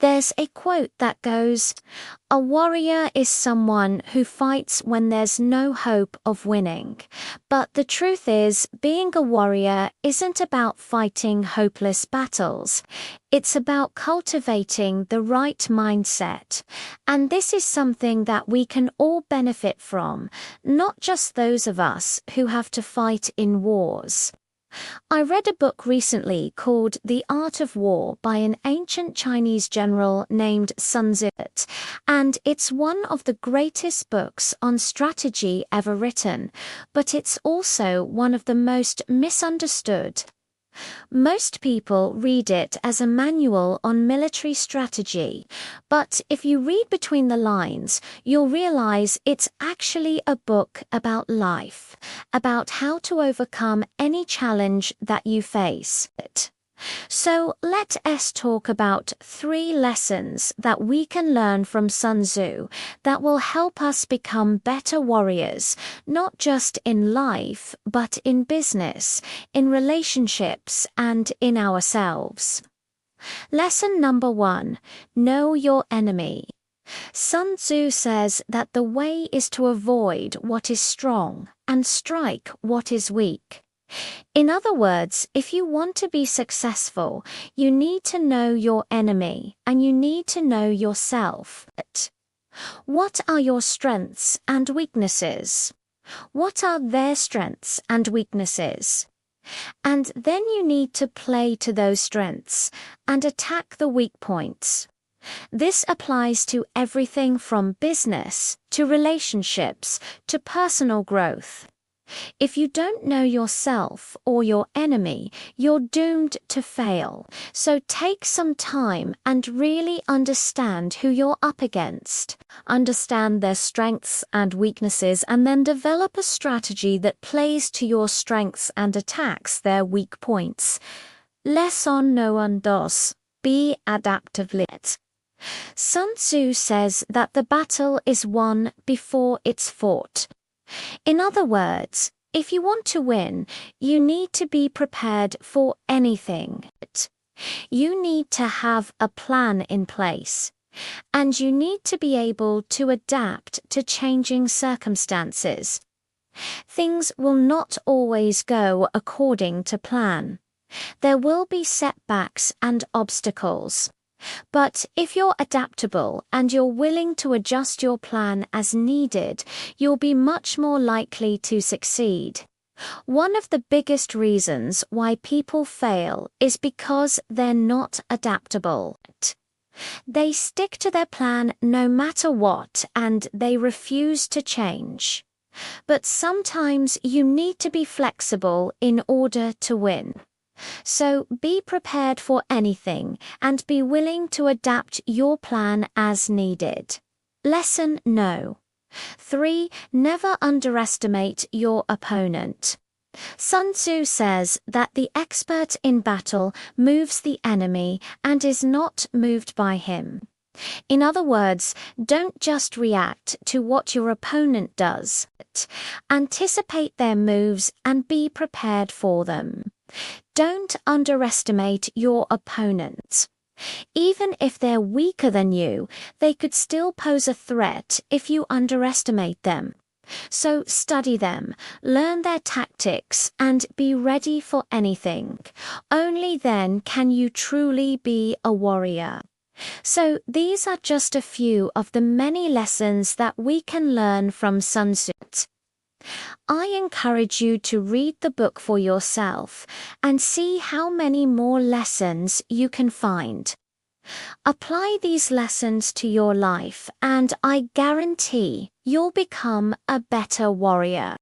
There's a quote that goes, "A warrior is someone who fights when there's no hope of winning." But the truth is, being a warrior isn't about fighting hopeless battles. It's about cultivating the right mindset. And this is something that we can all benefit from, not just those of us who have to fight in wars. I read a book recently called The Art of War by an ancient Chinese general named Sun Tzu, and it's one of the greatest books on strategy ever written, but it's also one of the most misunderstood. Most people read it as a manual on military strategy, but if you read between the lines, you'll realize it's actually a book about life, about how to overcome any challenge that you face. So let us talk about 3 lessons that we can learn from Sun Tzu that will help us become better warriors, not just in life, but in business, in relationships, and in ourselves. Lesson number 1: know your enemy. Sun Tzu says that the way is to avoid what is strong and strike what is weak. In other words, if you want to be successful, you need to know your enemy and you need to know yourself. What are your strengths and weaknesses? What are their strengths and weaknesses? And then you need to play to those strengths and attack the weak points. This applies to everything from business to relationships to personal growth. If you don't know yourself or your enemy, you're doomed to fail. So take some time and really understand who you're up against. Understand their strengths and weaknesses, and then develop a strategy that plays to your strengths and attacks their weak points. Lesson no 2: be adaptively. Sun Tzu says that the battle is won before it's fought. In other words, if you want to win, you need to be prepared for anything. You need to have a plan in place, and you need to be able to adapt to changing circumstances. Things will not always go according to plan. There will be setbacks and obstacles. But if you're adaptable and you're willing to adjust your plan as needed, you'll be much more likely to succeed. One of the biggest reasons why people fail is because they're not adaptable. They stick to their plan no matter what, and they refuse to change. But sometimes you need to be flexible in order to win. So be prepared for anything and be willing to adapt your plan as needed. Lesson no. 3. Never underestimate your opponent. Sun Tzu says that the expert in battle moves the enemy and is not moved by him. In other words, don't just react to what your opponent does. Anticipate their moves and be prepared for them. Don't underestimate your opponents. Even if they're weaker than you, they could still pose a threat if you underestimate them. So study them, learn their tactics, and be ready for anything. Only then can you truly be a warrior. So these are just a few of the many lessons that we can learn from Sun Tzu. I encourage you to read the book for yourself and see how many more lessons you can find. Apply these lessons to your life, and I guarantee you'll become a better warrior.